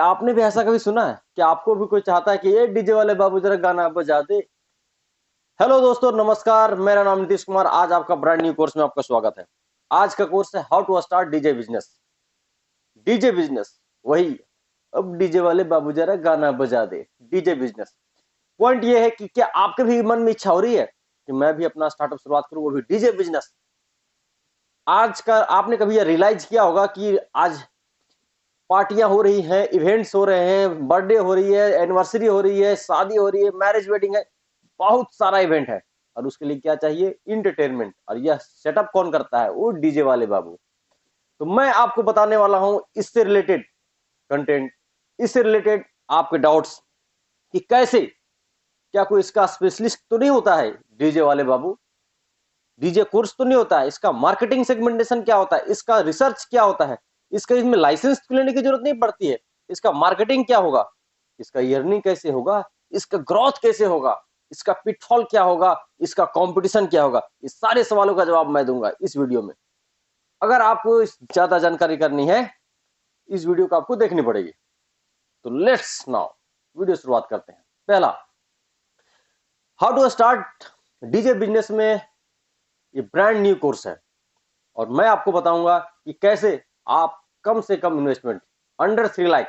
आपने भी ऐसा कभी सुना है कि आपको भी कोई चाहता है कि ये डीजे वाले बाबू जरा गाना बजा दे। हेलो दोस्तों, नमस्कार। मेरा नाम नीतीश कुमार। आज आपका ब्रांड न्यू कोर्स में आपका स्वागत है। आज का कोर्स है how to start DJ business. DJ business वही, अब डीजे वाले बाबू जरा गाना बजा दे। डीजे बिजनेस पॉइंट ये है कि क्या आपके भी मन में इच्छा हो रही है कि मैं भी अपना स्टार्टअप शुरुआत करूं, वो भी डीजे बिजनेस। आज का आपने कभी यह रियलाइज किया होगा कि आज पार्टियां हो रही हैं, इवेंट्स हो रहे हैं, बर्थडे हो रही है, एनिवर्सरी हो रही है, शादी हो रही है, मैरिज वेडिंग है, बहुत सारा इवेंट है। और उसके लिए क्या चाहिए? इंटरटेनमेंट। और यह सेटअप कौन करता है? वो डीजे वाले बाबू। तो मैं आपको बताने वाला हूं इससे रिलेटेड कंटेंट, इससे रिलेटेड आपके डाउट्स कि कैसे, क्या कोई इसका स्पेशलिस्ट तो नहीं होता है डीजे वाले बाबू? डीजे कोर्स तो नहीं होता है? इसका मार्केटिंग सेगमेंटेशन क्या होता है? इसका रिसर्च क्या होता है? इसका इसमें लाइसेंस लेने की जरूरत नहीं पड़ती है। इसका मार्केटिंग क्या होगा? इसका अर्निंग कैसे होगा? इसका ग्रोथ कैसे होगा? इसका पिटफॉल क्या होगा? इसका कंपटीशन क्या होगा? इस सारे सवालों का जवाब मैं दूंगा इस वीडियो में। अगर आपको ज्यादा जानकारी करनी है, इस वीडियो को आपको देखनी पड़ेगी। तो लेट्स नाउ वीडियो शुरुआत करते हैं। पहला, how to start DJ business में ये ब्रांड न्यू कोर्स है और मैं आपको बताऊंगा कि कैसे आप कम से कम इन्वेस्टमेंट, अंडर 3 लाख,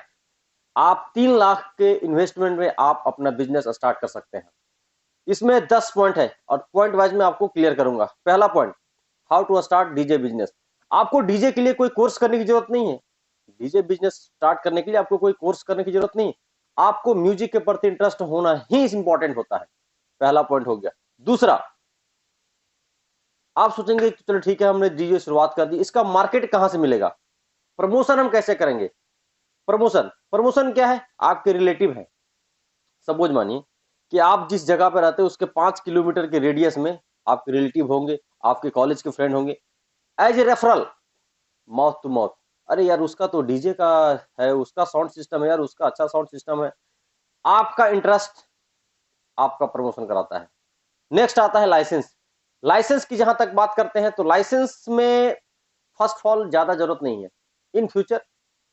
आप 3 लाख के इन्वेस्टमेंट में आप अपना बिजनेस स्टार्ट कर सकते हैं। इसमें 10 पॉइंट है और पॉइंट वाइज मैं आपको क्लियर करूंगा। पहला point, how to start DJ business. आपको डीजे के लिए कोई कोर्स करने की जरूरत नहीं है। डीजे बिजनेस स्टार्ट करने के लिए आपको कोई कोर्स करने की जरूरत नहीं। आपको म्यूजिक के प्रति इंटरेस्ट होना ही इंपॉर्टेंट होता है। पहला पॉइंट हो गया। दूसरा, आप सोचेंगे कि चलो ठीक है, हमने डीजे शुरुआत कर दी, इसका मार्केट कहां से मिलेगा? प्रमोशन हम कैसे करेंगे? प्रमोशन, प्रमोशन क्या है? आपके रिलेटिव है। सपोज मानिए कि आप जिस जगह पर रहते हैं उसके 5 किलोमीटर के रेडियस में आपके रिलेटिव होंगे, आपके कॉलेज के फ्रेंड होंगे। As a referral, mouth to mouth, अरे यार उसका तो डीजे का है, उसका साउंड सिस्टम है यार, उसका अच्छा साउंड सिस्टम है। आपका इंटरेस्ट आपका प्रमोशन कराता है। नेक्स्ट आता है लाइसेंस। लाइसेंस की जहां तक बात करते हैं तो लाइसेंस में फर्स्ट ऑफ ऑल ज्यादा जरूरत नहीं है। इन फ्यूचर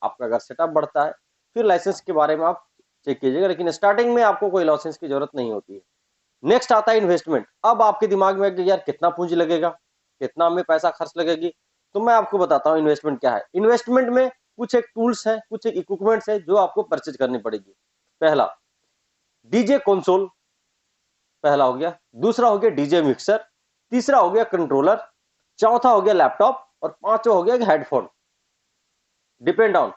आपका अगर सेटअप बढ़ता है फिर लाइसेंस के बारे में आप चेक कीजिएगा, लेकिन स्टार्टिंग में आपको कोई लाइसेंस की जरूरत नहीं होती है। नेक्स्ट आता है इन्वेस्टमेंट। अब आपके दिमाग में यार कितना पूंजी लगेगा, कितना हमें पैसा खर्च लगेगी, तो मैं आपको बताता हूँ इन्वेस्टमेंट क्या है। इन्वेस्टमेंट में कुछ एक टूल्स है, कुछ एक इक्विपमेंट्स है जो आपको परचेज करनी पड़ेगी। पहला, डीजे कंसोल, पहला हो गया। दूसरा हो गया डीजे मिक्सर। तीसरा हो गया कंट्रोलर। चौथा हो गया लैपटॉप और पांचवा हो गया हेडफोन। डिपेंड ऑन,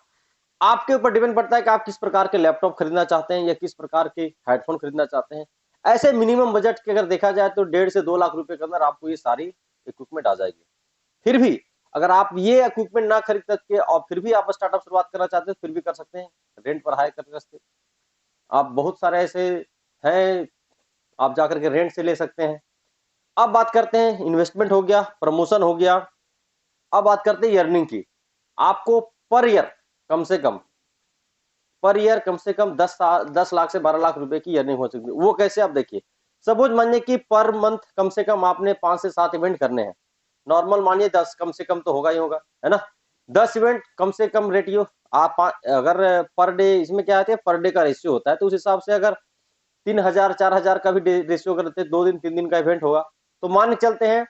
आपके ऊपर डिपेंड पड़ता है कि आप किस प्रकार के लैपटॉप खरीदना चाहते हैं या किस प्रकार के हेडफोन खरीदना चाहते हैं। ऐसे मिनिमम बजट के अगर देखा जाए तो 1.5 से 2 लाख रुपए के अंदर आपको ये सारी इक्विपमेंट आ जाएगी। फिर भी अगर आप ये इक्विपमेंट ना खरीद सके और फिर भी आप स्टार्टअप शुरुआत करना चाहते हैं, फिर भी कर सकते हैं, रेंट पर हायर कर सकते हैं। आप बहुत सारे ऐसे हैं, आप जाकर के रेंट से ले सकते हैं। अब बात करते हैं, इन्वेस्टमेंट हो गया, प्रमोशन हो गया। अब बात करते हैं अर्निंग की। आपको पर ईयर कम से कम, पर ईयर कम से कम 10 लाख से 12 लाख रुपए की अर्निंग हो सकती है। वो कैसे? आप देखिए, सपोज मानिए कि पर मंथ कम से कम आपने 5 से 7 इवेंट करने हैं। नॉर्मल मानिए 10, कम से कम तो होगा ही होगा, है ना? 10 इवेंट कम से कम रेटियो आप अगर पर डे, इसमें क्या आते हैं, पर डे का रेशियो होता है, तो उस हिसाब से अगर 3,000 4,000 का भी रेशियो करते हैं, 2 दिन 3 दिन का इवेंट होगा, तो मान के चलते हैं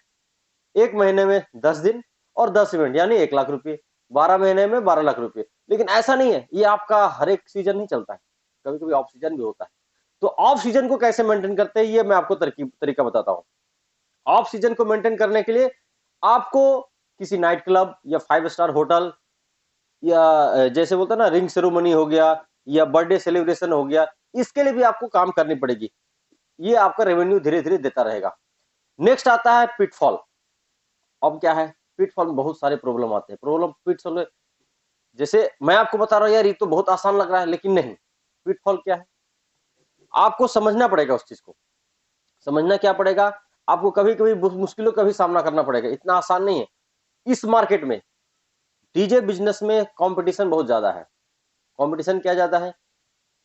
एक महीने में 10 दिन और 10 इवेंट यानी 1 लाख रुपए, 12 महीने में 12 लाख रुपए। लेकिन ऐसा नहीं है, ये आपका हर एक सीजन नहीं चलता है, कभी कभी ऑफ सीजन भी होता है। तो ऑफ सीजन को कैसे मेंटेन करते हैं, ये मैं आपको तरीका बताता हूँ। ऑफ सीजन को मेंटेन करने के लिए आपको किसी नाइट क्लब या 5 स्टार होटल या जैसे बोलते हैं ना, रिंग सेरेमनी हो गया या बर्थडे सेलिब्रेशन हो गया, इसके लिए भी आपको काम करनी पड़ेगी। ये आपका रेवेन्यू धीरे धीरे देता रहेगा। नेक्स्ट आता है पिटफॉल। अब क्या है, पिटफॉल में बहुत सारे प्रॉब्लम आते हैं। प्रॉब्लम पिटफॉल, जैसे मैं आपको बता रहा हूं यार ये तो बहुत आसान लग रहा है, लेकिन नहीं। पिटफॉल क्या है, आपको समझना पड़ेगा। उस चीज को समझना क्या पड़ेगा, आपको कभी कभी मुश्किलों का भी सामना करना पड़ेगा, इतना आसान नहीं है। इस मार्केट में, डीजे बिजनेस में कंपटीशन बहुत ज्यादा है। कंपटीशन क्या ज्यादा है,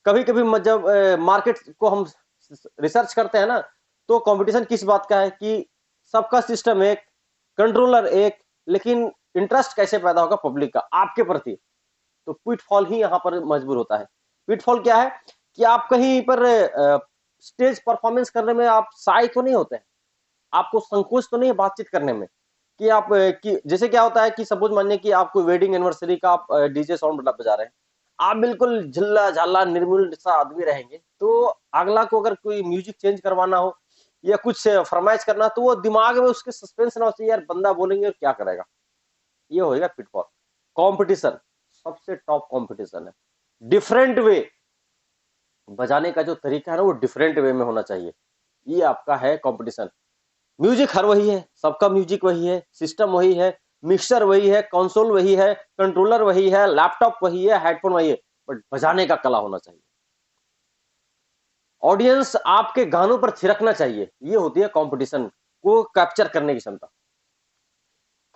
कभी कभी जब मार्केट को हम रिसर्च करते हैं ना, तो कंपटीशन किस बात का है कि सबका सिस्टम एक, कंट्रोलर एक, लेकिन इंटरेस्ट कैसे पैदा होगा पब्लिक का आपके प्रति। तो पिटफॉल ही यहाँ पर मजबूर होता है। पिटफॉल क्या है कि आप कहीं पर स्टेज परफॉर्मेंस करने में आप शाय तो नहीं होते हैं, आपको संकोच तो नहीं है बातचीत करने में, कि आप कि जैसे क्या होता है कि सपोज मानिए कि आपको वेडिंग एनिवर्सरी का आप डीजे साउंड बजा रहे हैं, आप बिल्कुल झल्ला झाला निर्मल सा आदमी रहेंगे, तो अगला को अगर कोई म्यूजिक चेंज करवाना हो या कुछ फरमाइश करना, तो वो दिमाग में उसके सस्पेंस ना हो चाहिए, यार बंदा बोलेंगे और क्या करेगा, ये होएगा पिटफॉल। कंपटीशन सबसे टॉप कंपटीशन है। डिफरेंट वे बजाने का जो तरीका है ना, वो डिफरेंट वे में होना चाहिए, ये आपका है कंपटीशन। म्यूजिक हर वही है, सबका म्यूजिक वही है, सिस्टम वही है, मिक्सर वही है, कंसोल वही है, कंट्रोलर वही है, लैपटॉप वही है, हेडफोन वही है, बट बजाने का कला होना चाहिए। ऑडियंस आपके गानों पर थिरकना चाहिए, ये होती है कंपटीशन को कैप्चर करने की क्षमता।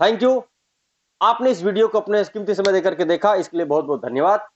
थैंक यू, आपने इस वीडियो को अपने कीमती समय देकर के देखा, इसके लिए बहुत बहुत धन्यवाद।